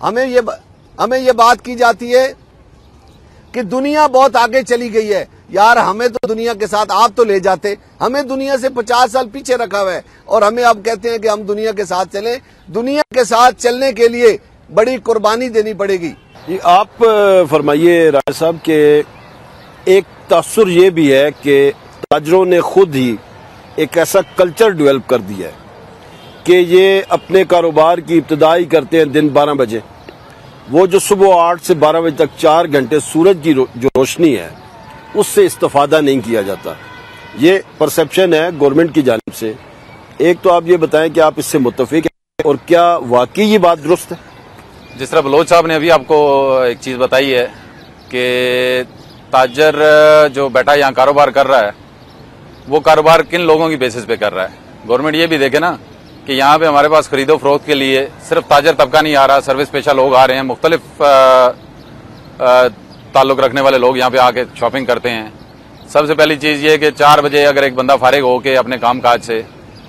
ہمیں یہ بات کی جاتی ہے کہ دنیا بہت آگے چلی گئی ہے. یار ہمیں تو دنیا کے ساتھ آپ تو لے جاتے, ہمیں دنیا سے 50 سال پیچھے رکھا ہوا ہے اور ہمیں اب کہتے ہیں کہ ہم دنیا کے ساتھ چلیں. دنیا کے ساتھ چلنے کے لیے بڑی قربانی دینی پڑے گی. آپ فرمائیے راجہ صاحب کہ ایک تاثر یہ بھی ہے کہ تاجروں نے خود ہی ایک ایسا کلچر ڈیولپ کر دیا ہے کہ یہ اپنے کاروبار کی ابتدائی کرتے ہیں دن 12 بجے. وہ جو صبح 8 سے 12 بجے تک 4 گھنٹے سورج کی جو روشنی ہے اس سے استفادہ نہیں کیا جاتا. یہ پرسپشن ہے گورنمنٹ کی جانب سے. ایک تو آپ یہ بتائیں کہ آپ اس سے متفق ہیں اور کیا واقعی یہ بات درست ہے؟ جس طرح بلوچ صاحب نے ابھی آپ کو ایک چیز بتائی ہے کہ تاجر جو بیٹھا یہاں کاروبار کر رہا ہے وہ کاروبار کن لوگوں کی بیسس پہ کر رہا ہے. گورنمنٹ یہ بھی دیکھے نا کہ یہاں پہ ہمارے پاس خرید و فروخت کے لیے صرف تاجر طبقہ نہیں آ رہا, سروس پیشہ لوگ آ رہے ہیں, مختلف تعلق رکھنے والے لوگ یہاں پہ آ کے شاپنگ کرتے ہیں. سب سے پہلی چیز یہ کہ 4 بجے اگر ایک بندہ فارغ ہو کے اپنے کام کاج سے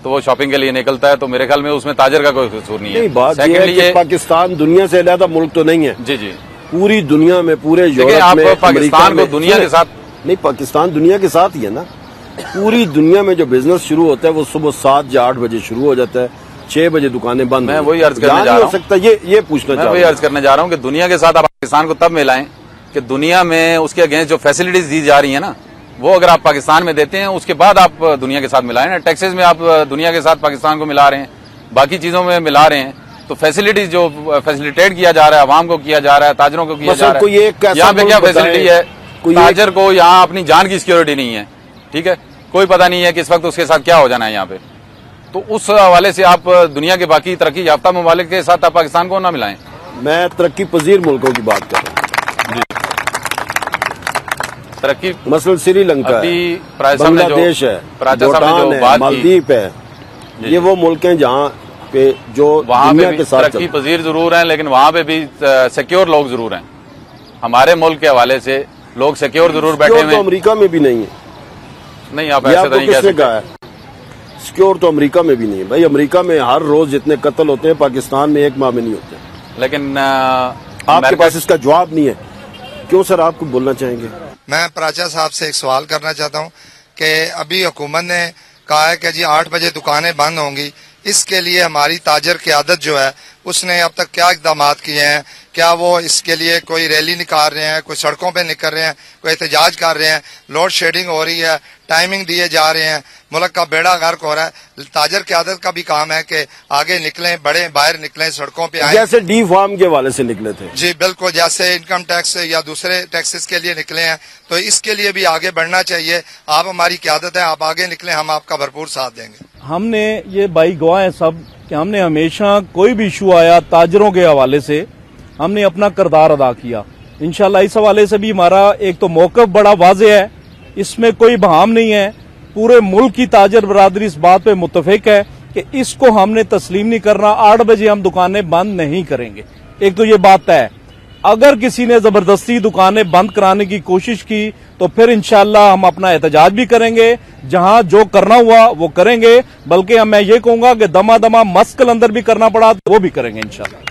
تو وہ شاپنگ کے لیے نکلتا ہے, تو میرے خیال میں اس میں تاجر کا کوئی قصور نہیں ہے. بات یہ ہے کہ پاکستان دنیا سے علیحدہ ملک تو نہیں ہے. جی پوری دنیا میں, پورے یورپ میں, پاکستان کو دنیا کے ساتھ نہیں, پاکستان دنیا کے ساتھ ہی ہے نا. پوری دنیا میں جو بزنس شروع ہوتا ہے وہ صبح 7 یا 8 بجے شروع ہو جاتا ہے, 6 بجے دکانیں بند. میں وہی عرض کرنے جا رہا ہوں, یہ پوچھنا چاہتا ہوں, وہی عرض کرنے جا رہا ہوں کہ دنیا کے ساتھ آپ پاکستان کو تب ملائیں کہ دنیا میں اس کے اگینسٹ جو فیسلٹیز دی جا رہی ہیں نا وہ اگر آپ پاکستان میں دیتے ہیں اس کے بعد آپ دنیا کے ساتھ ملائیں نا. ٹیکسز میں آپ دنیا کے ساتھ پاکستان کو ملا رہے ہیں, باقی چیزوں میں ملا رہے ہیں, تو فیسلٹیز جو فیسلیٹیٹ کیا جا رہا ہے عوام کو کیا جا رہا ہے, تاجروں کو کیا جا رہا ہے, یہاں پہ کیا فیسلٹی ہے؟ تاجر کو یہاں اپنی جان کی سیکیورٹی نہیں ہے. ٹھیک ہے, کوئی پتہ نہیں ہے کہ اس وقت اس کے ساتھ کیا ہو جانا ہے یہاں پہ. تو اس حوالے سے آپ دنیا کے باقی ترقی یافتہ ممالک کے ساتھ آپ پاکستان کو نہ ملائیں. میں ترقی پذیر ملکوں کی بات کر رہا ہوں. ترقی مثلا سری لنکا ہے, بنگلہ دیش ہے, بھوٹان ہے, مالدیپ ہے, یہ وہ ملک ہیں جہاں پہ جو وہاں دنیا پہ کے ساتھ ترقی پذیر ضرور ہیں لیکن وہاں پہ بھی سیکیور لوگ ضرور ہیں. ہمارے ملک کے حوالے سے لوگ سیکیور ضرور بیٹھے ہوئے ہیں. امریکہ میں بھی نہیں ہے. نہیں, آپ ایسے تو نہیں کہہ سکتے. سیکیور تو امریکہ میں بھی نہیں ہے بھائی. امریکہ میں ہر روز جتنے قتل ہوتے ہیں پاکستان میں 1 ماہ میں نہیں ہوتے. لیکن آپ کے پاس اس کا جواب نہیں ہے. کیوں سر, آپ کو بولنا چاہیں گے؟ میں پراچا صاحب سے ایک سوال کرنا چاہتا ہوں کہ ابھی حکومت نے کہا ہے کہ جی 8 بجے دکانیں بند ہوں گی. اس کے لیے ہماری تاجر قیادت جو ہے اس نے اب تک کیا اقدامات کیے ہیں؟ کیا وہ اس کے لیے کوئی ریلی نکال رہے ہیں, کوئی سڑکوں پہ نکل رہے ہیں, کوئی احتجاج کر رہے ہیں؟ لوڈ شیڈنگ ہو رہی ہے, ٹائمنگ دیے جا رہے ہیں, ملک کا بیڑا غرق ہو رہا ہے. تاجر قیادت کا بھی کام ہے کہ آگے نکلیں, بڑے باہر نکلیں, سڑکوں پہ آئیں. جیسے ڈی فارم کے والے سے نکلے تھے. جی بالکل, جیسے انکم ٹیکس یا دوسرے ٹیکسز کے لیے نکلے ہیں, تو اس کے لیے بھی آگے بڑھنا چاہیے. آپ ہماری قیادت ہے, آپ آگے نکلیں, ہم آپ کا بھرپور ساتھ دیں گے. ہم نے یہ بھائی گواہ ہیں سب کہ ہم نے ہمیشہ کوئی بھی ایشو آیا تاجروں کے حوالے سے ہم نے اپنا کردار ادا کیا. انشاءاللہ اس حوالے سے بھی ہمارا ایک تو موقف بڑا واضح ہے, اس میں کوئی بہام نہیں ہے. پورے ملک کی تاجر برادری اس بات پہ متفق ہے کہ اس کو ہم نے تسلیم نہیں کرنا. 8 بجے ہم دکانیں بند نہیں کریں گے. ایک تو یہ بات ہے, اگر کسی نے زبردستی دکانیں بند کرانے کی کوشش کی تو پھر انشاءاللہ ہم اپنا احتجاج بھی کریں گے. جہاں جو کرنا ہوا وہ کریں گے, بلکہ میں یہ کہوں گا کہ دما دما مسکل اندر بھی کرنا پڑا تو وہ بھی کریں گے انشاءاللہ.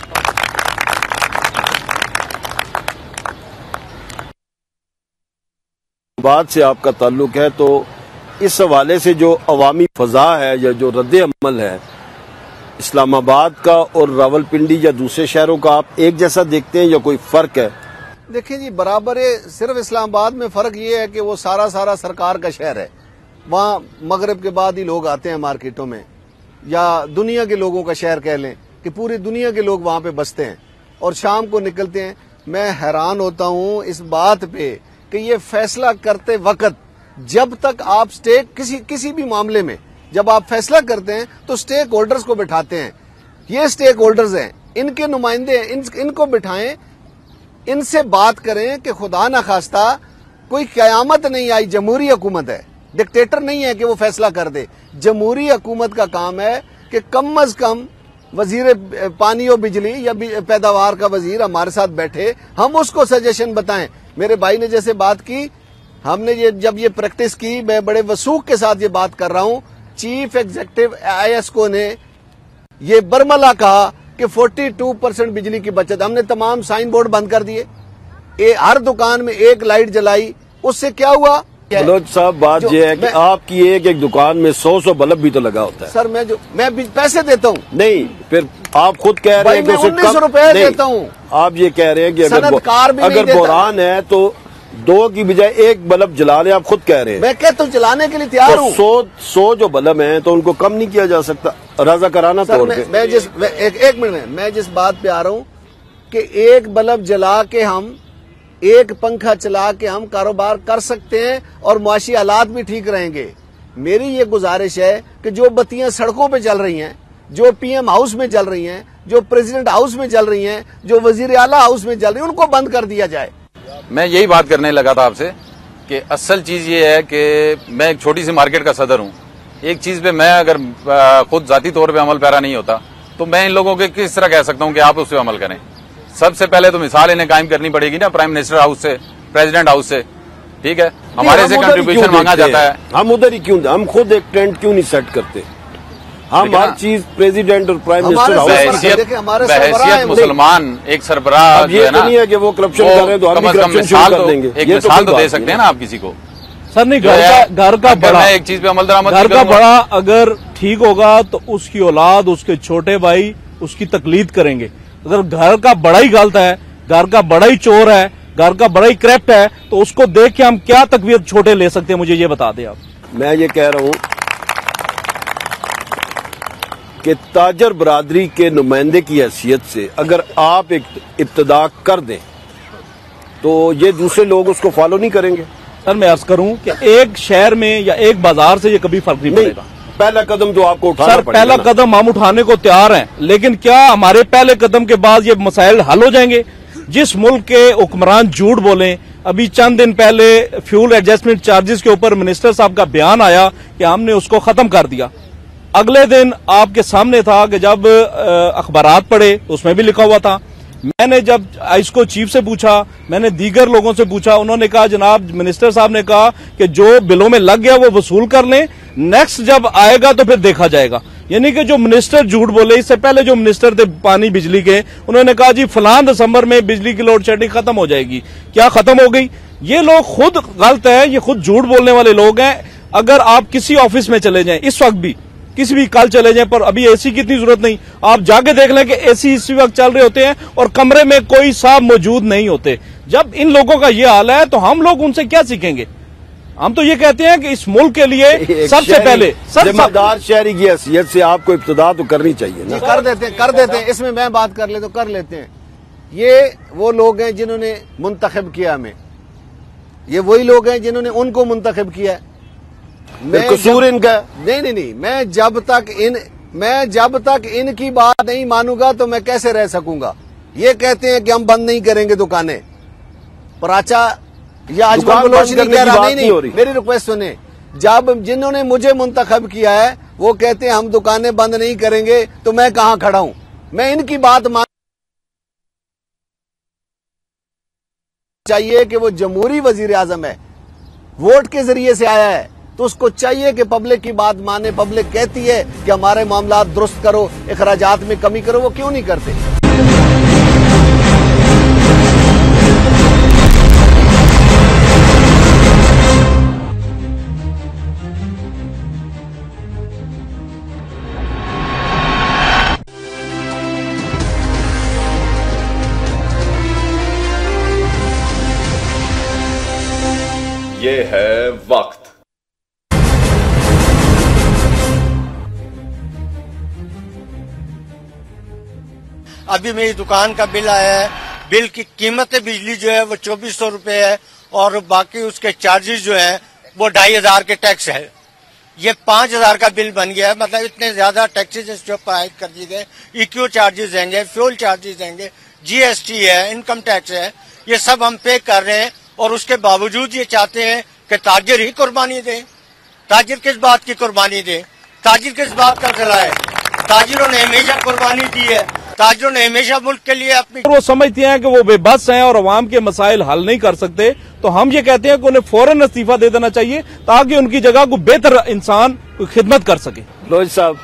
بات سے آپ کا تعلق ہے تو اس حوالے سے جو عوامی فضا ہے یا جو رد عمل ہے اسلام آباد کا اور راول پنڈی یا دوسرے شہروں کا, آپ ایک جیسا دیکھتے ہیں یا کوئی فرق ہے؟ دیکھیں جی, برابر ہے. صرف اسلام آباد میں فرق یہ ہے کہ وہ سارا سرکار کا شہر ہے. وہاں مغرب کے بعد ہی لوگ آتے ہیں مارکیٹوں میں, یا دنیا کے لوگوں کا شہر کہہ لیں کہ پوری دنیا کے لوگ وہاں پہ بستے ہیں اور شام کو نکلتے ہیں. میں حیران ہوتا ہوں اس بات پہ کہ یہ فیصلہ کرتے وقت جب تک آپ کسی بھی معاملے میں جب آپ فیصلہ کرتے ہیں تو سٹیک ہولڈرز کو بٹھاتے ہیں. یہ سٹیک ہولڈرز ہیں, ان کے نمائندے, ان کو بٹھائیں, ان سے بات کریں کہ خدا نخواستہ کوئی قیامت نہیں آئی. جمہوری حکومت ہے, ڈکٹیٹر نہیں ہے کہ وہ فیصلہ کر دے. جمہوری حکومت کا کام ہے کہ کم از کم وزیر پانی و بجلی یا پیداوار کا وزیر ہمارے ساتھ بیٹھے, ہم اس کو سجیشن بتائیں. میرے بھائی نے جیسے بات کی, ہم نے جب یہ پریکٹس کی, میں بڑے وثوق کے ساتھ یہ بات کر رہا ہوں, چیف ایگزیکٹو ISCO نے یہ برملا کہا کہ 42% بجلی کی بچت. ہم نے تمام سائن بورڈ بند کر دیے, ہر دکان میں ایک لائٹ جلائی. اس سے کیا ہوا؟ بلوچ صاحب بات یہ ہے کہ آپ کی ایک دکان میں 100 بلب بھی تو لگا ہوتا ہے. سر میں پیسے دیتا ہوں. نہیں, پھر آپ خود کہہ رہے ہیں کہ 1900 روپے دیتا ہوں. آپ یہ کہہ رہے ہیں کہ اگر بحران ہے تو 2 کی بجائے 1 بلب جلا لیں, آپ خود کہہ رہے ہیں. میں کہتا ہوں چلانے کے لیے تیار ہوں. 100 جو بلب ہیں تو ان کو کم نہیں کیا جا سکتا رضاکارانہ طور پہ. ایک منٹ میں جس بات پہ آ رہا ہوں کہ 1 بلب جلا کے ہم 1 پنکھا چلا کے ہم کاروبار کر سکتے ہیں اور معاشی حالات بھی ٹھیک رہیں گے. میری یہ گزارش ہے کہ جو بتیاں سڑکوں پہ چل رہی ہیں, جو پی ایم ہاؤس میں چل رہی ہیں, جو پریزیڈنٹ ہاؤس میں چل رہی ہیں, جو وزیر اعلیٰ ہاؤس میں چل رہی ہیں, ان کو بند کر دیا جائے. میں یہی بات کرنے لگا تھا آپ سے کہ اصل چیز یہ ہے کہ میں ایک چھوٹی سی مارکیٹ کا صدر ہوں. ایک چیز پہ میں اگر خود ذاتی طور پہ عمل پیرا نہیں ہوتا تو میں ان لوگوں کے کس طرح کہہ سکتا ہوں کہ آپ اس پہ عمل کریں. سب سے پہلے تو مثال انہیں قائم کرنی پڑے گی نا پرائم منسٹر ہاؤس سے, پریزیڈنٹ ہاؤس سے. ٹھیک ہے, ہمارے سے کنٹریبیوشن مانگا جاتا ہے. ہم ادھر ہی کیوں, ہم خود ایک ٹینٹ کیوں نہیں سیٹ کرتے؟ ہم ہر چیز پریزیڈنٹ اور پرائم منسٹر بحیثیت مسلمان ایک سربراہ جو ہے نا, نہیں ہے کہ وہ کرپشن کر رہے ہیں تو ہم بھی کرپشن شروع کر دیں گے. ایک مثال تو دے سکتے ہیں نا آپ کسی کو. سر نہیں, گھر کا بڑا ایک چیز پہ عمل درآمد گھر کا بڑا اگر ٹھیک ہوگا تو اس کی اولاد, اس کے چھوٹے بھائی اس کی تقلید کریں گے. اگر گھر کا بڑا ہی غلط ہے, گھر کا بڑا ہی چور ہے, گھر کا بڑا ہی کریپٹ ہے, تو اس کو دیکھ کے ہم کیا تقویت چھوٹے لے سکتے ہیں؟ مجھے یہ بتا دیں آپ. میں یہ کہہ رہا ہوں کہ تاجر برادری کے نمائندے کی حیثیت سے اگر آپ ایک ابتدا کر دیں تو یہ دوسرے لوگ اس کو فالو نہیں کریں گے. سر میں عرض کروں کہ ایک شہر میں یا ایک بازار سے یہ کبھی فرق نہیں پڑے گا. پہلا قدم تو آپ کو اٹھانا سر پہلا قدم ہم اٹھانے کو تیار ہیں, لیکن کیا ہمارے پہلے قدم کے بعد یہ مسائل حل ہو جائیں گے؟ جس ملک کے حکمران جھوٹ بولیں, ابھی چند دن پہلے فیول ایڈجسٹمنٹ چارجز کے اوپر منسٹر صاحب کا بیان آیا کہ ہم نے اس کو ختم کر دیا. اگلے دن آپ کے سامنے تھا کہ جب اخبارات پڑھے اس میں بھی لکھا ہوا تھا. میں نے جب اس کو چیف سے پوچھا, میں نے دیگر لوگوں سے پوچھا, انہوں نے کہا جناب منسٹر صاحب نے کہا کہ جو بلوں میں لگ گیا وہ وصول کر لیں, نیکسٹ جب آئے گا تو پھر دیکھا جائے گا. یعنی کہ جو منسٹر جھوٹ بولے, اس سے پہلے جو منسٹر تھے پانی بجلی کے, انہوں نے کہا جی فلاں دسمبر میں بجلی کی لوڈ شیڈنگ ختم ہو جائے گی. کیا ختم ہو گئی؟ یہ لوگ خود غلط ہیں, یہ خود جھوٹ بولنے والے لوگ ہیں. اگر آپ کسی آفس میں چلے جائیں اس وقت بھی, کسی بھی کل چلے جائیں, پر ابھی اے سی کی اتنی ضرورت نہیں, آپ جا کے دیکھ لیں کہ اے سی اسی وقت چل رہے ہوتے ہیں اور کمرے میں کوئی صاحب موجود نہیں ہوتے. جب ان لوگوں کا یہ حال ہے تو ہم لوگ ان سے کیا سیکھیں گے؟ ہم تو یہ کہتے ہیں کہ اس ملک کے لیے سب سے پہلے ذمہ دار شہری کی حیثیت سے آپ کو ابتدا تو کرنی چاہیے نا. کر دیتے ہیں. اس میں بات کر لے تو کر لیتے ہیں. یہ وہ لوگ ہیں جنہوں نے منتخب کیا ہمیں, یہ وہی لوگ ہیں جنہوں نے ان کو منتخب کیا. قصور ان کا نہیں, میں جب تک ان کی بات نہیں مانوں گا تو میں کیسے رہ سکوں گا؟ یہ کہتے ہیں کہ ہم بند نہیں کریں گے دکانیں, پراچا یا آج بلوچ نہیں کہہ رہا. نہیں, میری ریکویسٹ سنیں. جب جنہوں نے مجھے منتخب کیا ہے وہ کہتے ہیں ہم دکانیں بند نہیں کریں گے, تو میں کہاں کھڑا ہوں؟ میں ان کی بات چاہیے کہ وہ جمہوری وزیر اعظم ہے, ووٹ کے ذریعے سے آیا ہے, تو اس کو چاہیے کہ پبلک کی بات مانے. پبلک کہتی ہے کہ ہمارے معاملات درست کرو, اخراجات میں کمی کرو, وہ کیوں نہیں کرتے؟ یہ ہے وقت. ابھی میری دکان کا بل آیا ہے, بل کی قیمت بجلی جو ہے وہ 2400 روپے ہے, اور باقی اس کے چارجز جو ہیں وہ 2500 کے ٹیکس ہے. یہ 5000 کا بل بن گیا ہے. مطلب اتنے زیادہ ٹیکسز جو عائد کر دیے گئے, ایکیو چارجز دیں گے, فیول چارجز دیں گے, جی ایس ٹی ہے, انکم ٹیکس ہے, یہ سب ہم پے کر رہے ہیں. اور اس کے باوجود یہ چاہتے ہیں کہ تاجر ہی قربانی دیں. تاجر کس بات کی قربانی دیں؟ تاجر کس بات کا چلائے؟ تاجروں نے ہمیشہ قربانی دی ہے, تاجروں نے ہمیشہ ملک کے لیے اپنی. وہ سمجھتے ہیں کہ وہ بے بس ہیں اور عوام کے مسائل حل نہیں کر سکتے, تو ہم یہ کہتے ہیں کہ انہیں فوراً استعفیٰ دے دینا چاہیے تاکہ ان کی جگہ کو بہتر انسان خدمت کر سکے. بلوچ صاحب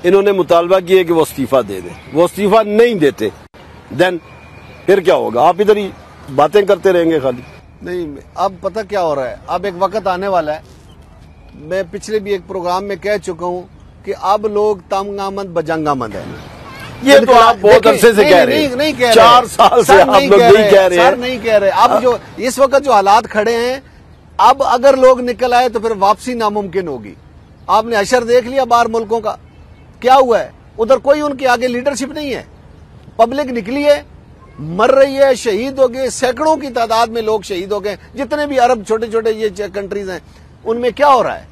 انہوں نے مطالبہ کیا کہ وہ استعفیٰ دے دیں، وہ استعفیٰ نہیں دیتے، دین پھر کیا ہوگا؟ آپ ادھر ہی باتیں کرتے رہیں گے خالی؟ نہیں، اب پتہ کیا ہو رہا ہے، اب ایک وقت آنے والا ہے، میں پچھلے بھی ایک پروگرام میں کہہ چکا ہوں کہ اب لوگ تنگ آمد بجنگ آمد ہے. یہ تو آپ بہت عرصے سے کہہ رہے ہیں، نہیں کہہ رہے، 4 سال سے آپ لوگ نہیں کہہ رہے ہیں. سر نہیں کہہ رہے. اب جو اس وقت جو حالات کھڑے ہیں، اب اگر لوگ نکل آئے تو پھر واپسی ناممکن ہوگی. آپ نے حشر دیکھ لیا باہر ملکوں کا کیا ہوا ہے، ادھر کوئی ان کے آگے لیڈرشپ نہیں ہے. پبلک نکلی ہے، مر رہی ہے، شہید ہو گئے، سینکڑوں کی تعداد میں لوگ شہید ہو گئے. جتنے بھی عرب چھوٹے چھوٹے یہ کنٹریز ہیں ان میں کیا ہو رہا ہے،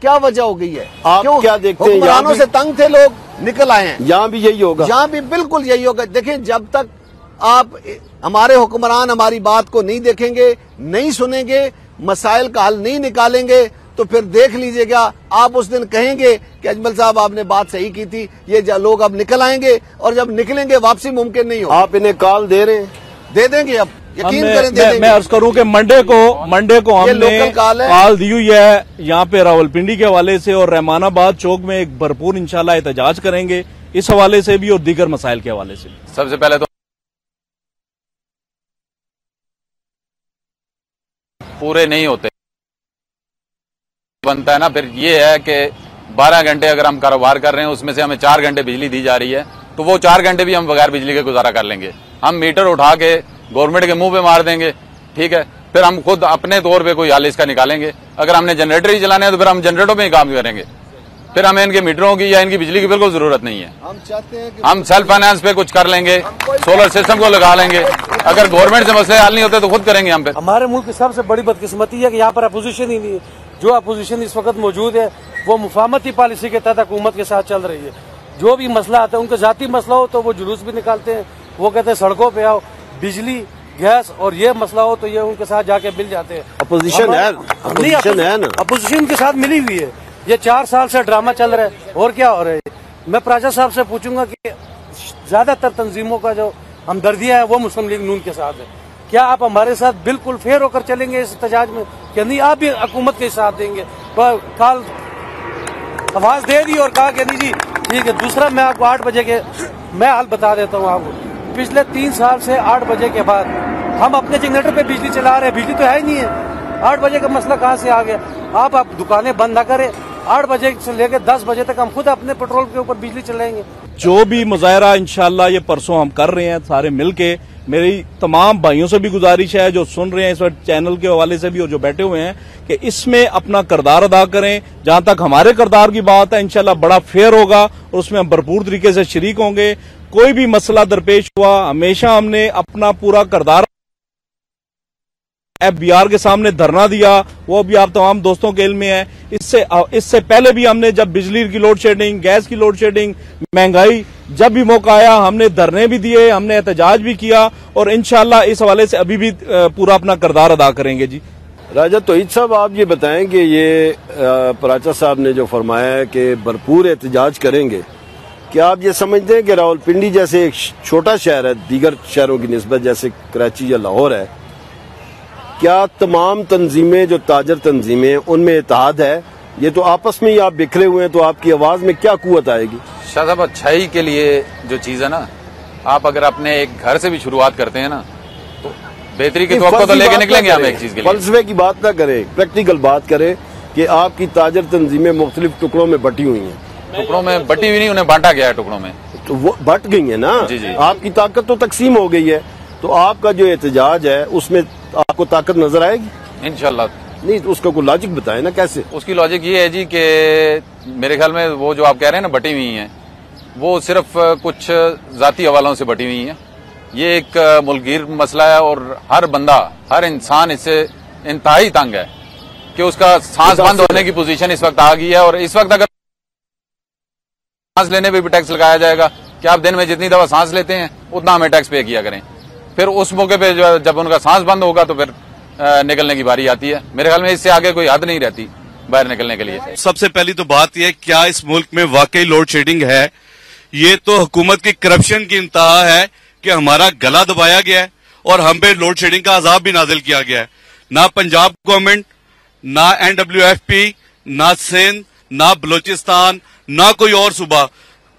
کیا وجہ ہو گئی ہے؟ آپ کیا دیکھتے ہیں؟ حکمرانوں سے تنگ تھے لوگ، نکل آئے ہیں. یہاں بھی یہی ہوگا، یہاں بھی بالکل یہی ہوگا. دیکھیں جب تک آپ ہمارے حکمران ہماری بات کو نہیں دیکھیں گے، نہیں سنیں گے، مسائل کا حل نہیں نکالیں گے، تو پھر دیکھ لیجئے گا آپ اس دن کہیں گے کہ اجمل صاحب آپ نے بات صحیح کی تھی. یہ لوگ اب نکل آئیں گے اور جب نکلیں گے واپسی ممکن نہیں ہوگی. آپ انہیں کال دے رہے ہیں؟ دے دیں گے، اب یقین کریں دے دیں گے. میں عرض کروں کہ منڈے کو ہم یہ نے لوکل کال ہے. کال دی ہوئی ہے یہاں پہ راولپنڈی کے حوالے سے، اور رحمان آباد چوک میں ایک بھرپور انشاءاللہ احتجاج کریں گے اس حوالے سے بھی اور دیگر مسائل کے حوالے سے بھی. سب سے پہلے تو پورے نہیں ہوتے بنتا ہے نا، پھر یہ ہے کہ 12 گھنٹے اگر ہم کاروبار کر رہے ہیں اس میں سے ہمیں 4 گھنٹے بجلی دی جا رہی ہے، تو وہ 4 گھنٹے بھی ہم بغیر بجلی کے گزارا کر لیں گے. ہم میٹر اٹھا کے گورنمنٹ کے منہ پہ مار دیں گے، ٹھیک ہے، پھر ہم خود اپنے طور پہ کوئی حل اس کا نکالیں گے. اگر ہم نے جنریٹر ہی چلانے ہیں تو پھر ہم جنریٹروں پہ ہی کام کریں گے، پھر ہمیں ان کے میٹروں کی یا ان کی بجلی کی بالکل ضرورت نہیں ہے. ہم چاہتے ہیں کہ ہم سیلف فائنانس پہ کچھ کر لیں گے، سولر سسٹم کو لگا لیں گے. اگر گورنمنٹ سے مسئلے حل نہیں ہوتے تو خود کریں گے ہم پہ. ہمارے ملک کی سب سے بڑی بدقسمتی ہے کہ یہاں پر اپوزیشن ہی نہیں ہے. جو اپوزیشن اس وقت موجود ہے وہ مفاہمتی پالیسی کے تحت حکومت کے ساتھ چل رہی ہے. جو بھی مسئلہ آتا ہے ان کا ذاتی مسئلہ ہو تو وہ جلوس بھی نکالتے ہیں، وہ کہتے ہیں سڑکوں پہ آؤ، بجلی گیس اور یہ مسئلہ ہو تو یہ ان کے ساتھ جا کے مل جاتے ہیں. اپوزیشن ہے نا، اپوزیشن کے ساتھ ملی ہوئی ہے. یہ 4 سال سے ڈرامہ چل رہا ہے اور کیا ہو رہا ہے. میں پراجا صاحب سے پوچھوں گا کہ زیادہ تر تنظیموں کا جو ہمدردیاں ہیں وہ مسلم لیگ نون کے ساتھ ہے. کیا آپ ہمارے ساتھ بالکل فیئر ہو کر چلیں گے اس احتجاج میں کہ نہیں آپ بھی حکومت کے ساتھ دیں گے؟ کال آواز دے دی اور کہا کہ نہیں جی ٹھیک ہے. دوسرا میں آپ کو 8 بجے کے میں حال بتا دیتا ہوں آپ کو. پچھلے 3 سال سے 8 بجے کے بعد ہم اپنے جنریٹر پہ بجلی چلا رہے ہیں، بجلی تو ہے ہی نہیں ہے. 8 بجے کا مسئلہ کہاں سے آ گیا؟ آپ دکانیں بند نہ کریں، 8 بجے سے لے کے 10 بجے تک ہم خود اپنے پیٹرول کے اوپر بجلی چلائیں گے. جو بھی مظاہرہ انشاءاللہ یہ پرسوں ہم کر رہے ہیں سارے مل کے، میری تمام بھائیوں سے بھی گزارش ہے جو سن رہے ہیں اس وقت چینل کے حوالے سے بھی اور جو بیٹھے ہوئے ہیں کہ اس میں اپنا کردار ادا کریں. جہاں تک ہمارے کردار کی بات ہے انشاءاللہ بڑا فیئر ہوگا اور اس میں ہم بھرپور طریقے سے شریک ہوں گے. کوئی بھی مسئلہ درپیش ہوا ہمیشہ ہم نے اپنا پورا کردار FBR کے سامنے دھرنا دیا، وہ بھی آپ تمام دوستوں کے علم میں ہے. اس سے پہلے بھی ہم نے جب بجلی کی لوڈ شیڈنگ، گیس کی لوڈ شیڈنگ، مہنگائی، جب بھی موقع آیا ہم نے دھرنے بھی دیے، ہم نے احتجاج بھی کیا اور انشاءاللہ اس حوالے سے ابھی بھی پورا اپنا کردار ادا کریں گے. جی راجہ توحید صاحب، آپ یہ بتائیں کہ یہ پراچا صاحب نے جو فرمایا ہے کہ بھرپور احتجاج کریں گے، کیا آپ یہ سمجھتے ہیں کہ راولپنڈی جیسے ایک چھوٹا شہر ہے دیگر شہروں کی نسبت جیسے کراچی یا لاہور ہے، کیا تمام تنظیمیں جو تاجر تنظیمیں ہیں ان میں اتحاد ہے؟ یہ تو آپس میں ہی آپ بکھرے ہوئے ہیں، تو آپ کی آواز میں کیا قوت آئے گی؟ شاہ صاحب، اچھائی کے لیے جو چیز ہے نا، آپ اگر اپنے ایک گھر سے بھی شروعات کرتے ہیں نا تو بہتری کی توقع تو لے کے نکلیں گے ہم ایک چیز کے لیے. فلسفے کی بات نہ کریں، پریکٹیکل بات کریں کہ آپ کی تاجر تنظیمیں مختلف ٹکڑوں میں بٹی ہوئی ہیں. ٹکڑوں میں بٹی ہوئی نہیں، انہیں بانٹا گیا ہے ٹکڑوں میں. تو وہ بٹ گئی ہیں نا. جی جی. آپ کی طاقت تو تقسیم ہو گئی ہے، تو آپ کا جو احتجاج ہے اس میں آپ کو طاقت نظر آئے گی انشاءاللہ. نہیں تو اس کا کوئی لاجک بتائیں نا کیسے. اس کی لاجک یہ ہے جی کہ میرے خیال میں وہ جو آپ کہہ رہے ہیں نا بٹی ہوئی ہیں، وہ صرف کچھ ذاتی حوالوں سے بٹی ہوئی ہیں. یہ ایک ملکگیر مسئلہ ہے اور ہر بندہ، ہر انسان اس سے انتہائی تنگ ہے کہ اس کا سانس بند ہونے کی پوزیشن اس وقت آ گئی ہے. اور اس وقت اگر سانس لینے پہ بھی ٹیکس لگایا جائے گا کہ آپ دن میں جتنی دفعہ سانس لیتے ہیں اتنا ہمیں ٹیکس پے کیا کریں، پھر اس موقع پہ جب ان کا سانس بند ہوگا تو پھر نکلنے کی باری آتی ہے. میرے خیال میں اس سے آگے کوئی حد نہیں رہتی باہر نکلنے کے لیے. سب سے پہلی تو بات یہ کیا اس ملک میں واقعی لوڈ شیڈنگ ہے؟ یہ تو حکومت کی کرپشن کی انتہا ہے کہ ہمارا گلا دبایا گیا ہے اور ہم پہ لوڈ شیڈنگ کا عذاب بھی نازل کیا گیا ہے. نہ پنجاب گورنمنٹ، نہ NWFP، نہ سندھ، نہ بلوچستان، نہ کوئی اور صوبہ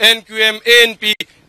NQM, ANP,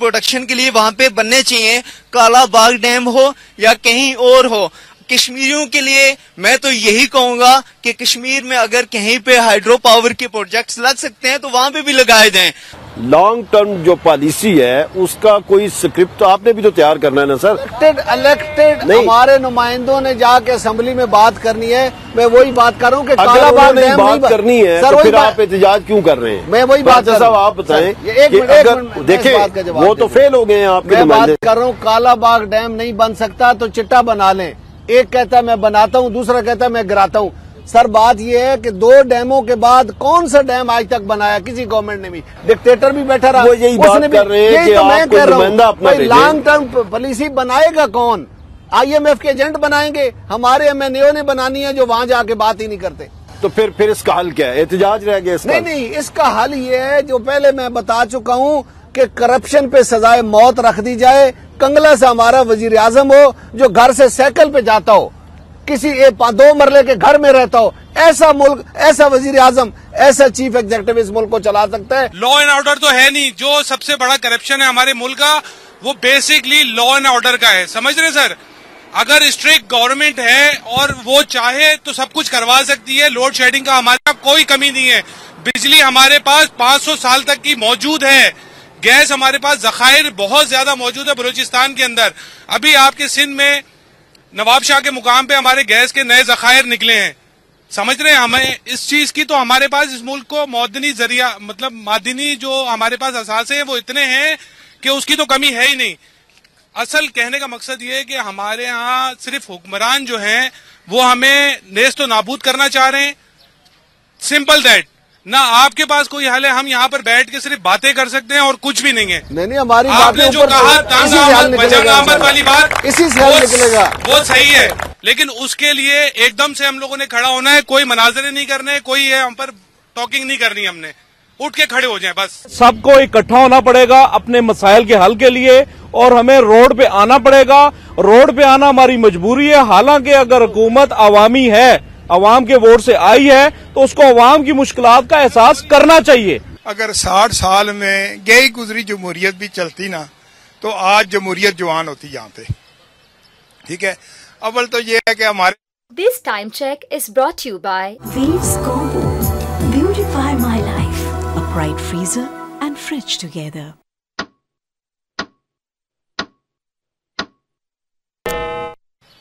پروڈکشن کے لیے وہاں پہ بننے چاہیے، کالا باغ ڈیم ہو یا کہیں اور ہو۔ کشمیریوں کے لیے میں تو یہی کہوں گا کہ کشمیر میں اگر کہیں پہ ہائیڈرو پاور کے پروجیکٹس لگ سکتے ہیں تو وہاں پہ بھی لگائے جائیں۔ لانگ ٹرم جو پالیسی ہے اس کا کوئی سکرپٹ تو آپ نے بھی تو تیار کرنا ہے نا سر۔ الیکٹڈ ہمارے نمائندوں نے جا کے اسمبلی میں بات کرنی ہے، میں وہی بات کر رہا ہوں کہ کالا باغ ڈیم بات کرنی ہے تو پھر آپ احتجاج کیوں کر رہے ہیں؟ میں وہی بات کر رہا ہوں۔ آپ بتائیں دیکھیں وہ تو فیل ہو گئے ہیں آپ کے میں نمائندے۔ بات کر رہا ہوں کالا باغ ڈیم نہیں بن سکتا تو چٹا بنا لیں، ایک کہتا ہے میں بناتا ہوں، دوسرا کہتا ہے میں گراتا ہوں۔ سر بات یہ ہے کہ 2 ڈیموں کے بعد کون سا ڈیم آج تک بنایا کسی گورنمنٹ نے بھی؟ ڈکٹیٹر بھی بیٹھا رہا، وہ یہی بات کر رہے ہیں کہ آپ کو نمائندہ اپنا بھیجیں۔ لانگ ٹرم پالیسی بنائے گا کون؟ IMF کے ایجنٹ بنائیں گے؟ ہمارے MNO نے بنانی ہے جو وہاں جا کے بات ہی نہیں کرتے۔ تو پھر اس کا حل کیا ہے؟ احتجاج رہ گیا اس کا؟ نہیں، اس کا حل یہ ہے جو پہلے میں بتا چکا ہوں کہ کرپشن پہ سزائے موت رکھ دی جائے۔ کنگلا سے ہمارا وزیر اعظم ہو جو گھر سے سائیکل پہ جاتا ہو، کسی 2 مرلے کے گھر میں رہتا ہو، ایسا ملک، ایسا وزیر اعظم، ایسا چیف ایگزیکٹو اس ملک کو چلا سکتا ہے۔ لا اینڈ آرڈر تو ہے نہیں، جو سب سے بڑا کرپشن ہے ہمارے ملک کا وہ بیسکلی لا اینڈ آرڈر کا ہے، سمجھ رہے سر؟ اگر اسٹرکٹ گورنمنٹ ہے اور وہ چاہے تو سب کچھ کروا سکتی ہے۔ لوڈ شیڈنگ کا ہمارے پاس کوئی کمی نہیں ہے، بجلی ہمارے پاس 500 سال تک کی موجود ہے، گیس ہمارے پاس ذخائر بہت زیادہ موجود ہے بلوچستان کے اندر۔ ابھی آپ کے سندھ میں نواب شاہ کے مقام پہ ہمارے گیس کے نئے ذخائر نکلے ہیں، سمجھ رہے ہیں؟ ہمیں اس چیز کی تو ہمارے پاس اس ملک کو معدنی ذریعہ مطلب معدنی جو ہمارے پاس اثاثے ہیں وہ اتنے ہیں کہ اس کی تو کمی ہے ہی نہیں۔ اصل کہنے کا مقصد یہ ہے کہ ہمارے ہاں صرف حکمران جو ہیں وہ ہمیں نیست و نابود کرنا چاہ رہے ہیں، سمپل دیٹ۔ نہ آپ کے پاس کوئی حل ہے، ہم یہاں پر بیٹھ کے صرف باتیں کر سکتے ہیں اور کچھ بھی نہیں ہے۔ نہیں ہماری آپ نے جو کہا تانگ آمد والی بات اسی سے حل نکلے گا، وہ صحیح ہے، لیکن اس کے لیے ایک دم سے ہم لوگوں نے کھڑا ہونا ہے، کوئی مناظرے نہیں کرنے، کوئی ہم پر ٹاکنگ نہیں کرنی، ہم نے اٹھ کے کھڑے ہو جائیں بس۔ سب کو اکٹھا ہونا پڑے گا اپنے مسائل کے حل کے لیے، اور ہمیں روڈ پہ آنا پڑے گا۔ روڈ پہ آنا ہماری مجبوری ہے، حالانکہ اگر حکومت عوامی ہے، عوام کے ووٹ سے آئی ہے تو اس کو عوام کی مشکلات کا احساس کرنا چاہیے۔ اگر 60 سال میں گئی گزری جمہوریت بھی چلتی نا تو آج جمہوریت جوان ہوتی یہاں پہ، ٹھیک ہے؟ اول تو یہ ہے کہ ہمارے This time check is brought to you by Waves Combo. Beautify my life. A bright freezer and fridge together.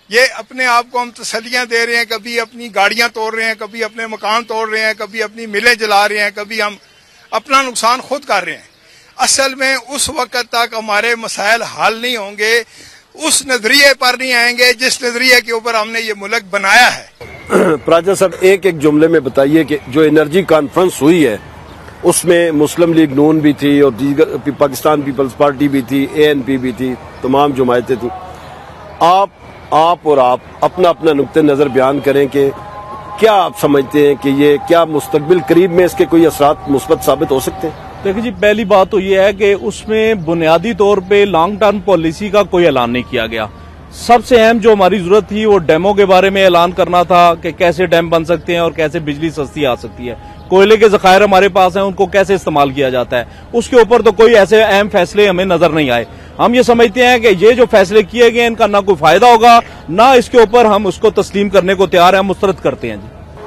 یہ اپنے آپ کو ہم تسلیاں دے رہے ہیں، کبھی اپنی گاڑیاں توڑ رہے ہیں، کبھی اپنے مکان توڑ رہے ہیں، کبھی اپنی ملیں جلا رہے ہیں، کبھی ہم اپنا نقصان خود کر رہے ہیں۔ اصل میں اس وقت تک ہمارے مسائل حل نہیں ہوں گے، اس نظریے پر نہیں آئیں گے جس نظریے کے اوپر ہم نے یہ ملک بنایا ہے۔ پراجا صاحب ایک جملے میں بتائیے کہ جو انرجی کانفرنس ہوئی ہے اس میں مسلم لیگ نون بھی تھی اور دیگر پاکستان پیپلز پارٹی بھی تھی، ANP بھی تھی، تمام جماعتیں تھیں۔ آپ اور آپ اپنا نقطہ نظر بیان کریں کہ کیا آپ سمجھتے ہیں کہ یہ کیا مستقبل قریب میں اس کے کوئی اثرات مثبت ثابت ہو سکتے ہیں؟ دیکھیں جی، پہلی بات تو یہ ہے کہ اس میں بنیادی طور پہ لانگ ٹرم پالیسی کا کوئی اعلان نہیں کیا گیا۔ سب سے اہم جو ہماری ضرورت تھی وہ ڈیموں کے بارے میں اعلان کرنا تھا کہ کیسے ڈیم بن سکتے ہیں اور کیسے بجلی سستی آ سکتی ہے، کوئلے کے ذخائر ہمارے پاس ہیں ان کو کیسے استعمال کیا جاتا ہے، اس کے اوپر تو کوئی ایسے اہم فیصلے ہمیں نظر نہیں آئے۔ ہم یہ سمجھتے ہیں کہ یہ جو فیصلے کیے گئے ان کا نہ کوئی فائدہ ہوگا، نہ اس کے اوپر ہم اس کو تسلیم کرنے کو تیار ہیں، مسترد کرتے ہیں۔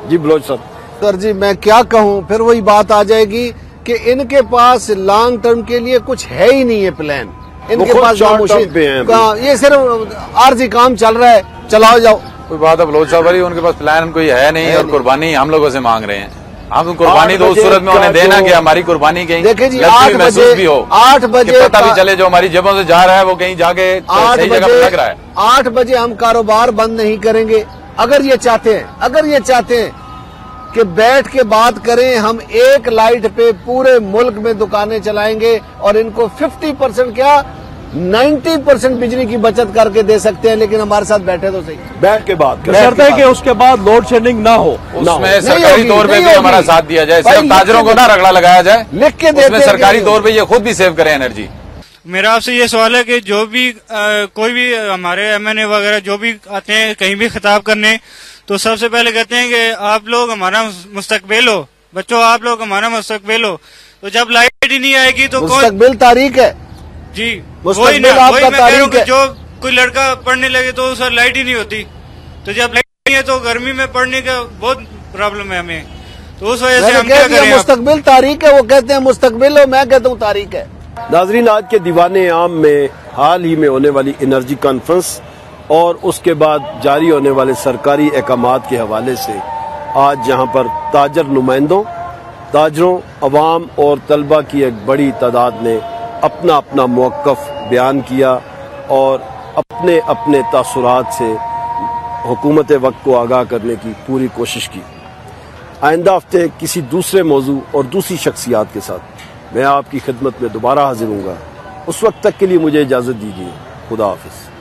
جی بلوچ صاحب۔ سر جی میں کیا کہوں، پھر وہی بات آ جائے گی کہ ان کے پاس لانگ ٹرم کے لیے کچھ ہے ہی نہیں ہے پلان، ان کے پاس یہ صرف عارضی کام چل رہا ہے، چلاؤ جاؤ۔ کوئی بات ہے بلوچ صاحب، ان کے پاس پلان کوئی ہے نہیں اور قربانی ہم لوگوں سے مانگ رہے ہیں۔ ہم قربانی تو اس صورت میں انہیں دینا کہ ہماری قربانی کہیں محسوس بھی ہو، 8 بجے پتہ بھی چلے جو ہماری جیبوں سے جا رہا ہے وہ کہیں جا کے صحیح جگہ پہ لگ رہا ہے۔ 8 بجے ہم کاروبار بند نہیں کریں گے۔ اگر یہ چاہتے ہیں کہ بیٹھ کے بات کریں، ہم 1 لائٹ پہ پورے ملک میں دکانیں چلائیں گے اور ان کو 50% کیا 90% بجلی کی بچت کر کے دے سکتے ہیں، لیکن ہمارے ساتھ بیٹھے تو صحیح، بیٹھ کے بات شرط ہے کہ اس کے بعد لوڈ شیڈنگ نہ ہو، اس میں سرکاری طور پہ بھی ہمارا ساتھ دیا جائے، صرف تاجروں کو نہ رگڑا لگایا جائے، لکھ کے اس میں سرکاری طور پہ یہ خود بھی سیو کریں انرجی۔ میرا آپ سے یہ سوال ہے کہ جو بھی کوئی بھی ہمارے MNA وغیرہ جو بھی آتے ہیں کہیں بھی خطاب کرنے تو سب سے پہلے کہتے ہیں کہ آپ لوگ ہمارا مستقبل ہو، بچوں آپ لوگ ہمارا مستقبل ہو، تو جب لائٹ ہی نہیں آئے گی تو مستقبل تاریخ ہے، جی مستقبل وہی نا، آپ وہی کا میں کہہ رہا ہوں تاریخ کہ ہے۔ جو کوئی لڑکا پڑھنے لگے تو اس وقت لائٹ ہی نہیں ہوتی، تو جب لائٹ نہیں ہے تو گرمی میں پڑھنے کا بہت پرابلم ہے ہمیں، تو اس وجہ سے ہم کیا کریں؟ مستقبل تاریخ ہے، وہ کہتے ہیں مستقبل اور میں کہتا ہوں تاریخ ہے۔ ناظرین، آج کے دیوان عام میں حال ہی میں ہونے والی انرجی کانفرنس اور اس کے بعد جاری ہونے والے سرکاری احکامات کے حوالے سے آج یہاں پر تاجر نمائندوں، تاجروں، عوام اور طلبہ کی ایک بڑی تعداد نے اپنا اپنا موقف بیان کیا اور اپنے اپنے تاثرات سے حکومت وقت کو آگاہ کرنے کی پوری کوشش کی۔ آئندہ ہفتے کسی دوسرے موضوع اور دوسری شخصیات کے ساتھ میں آپ کی خدمت میں دوبارہ حاضر ہوں گا۔ اس وقت تک کے لیے مجھے اجازت دیجیے۔ خدا حافظ۔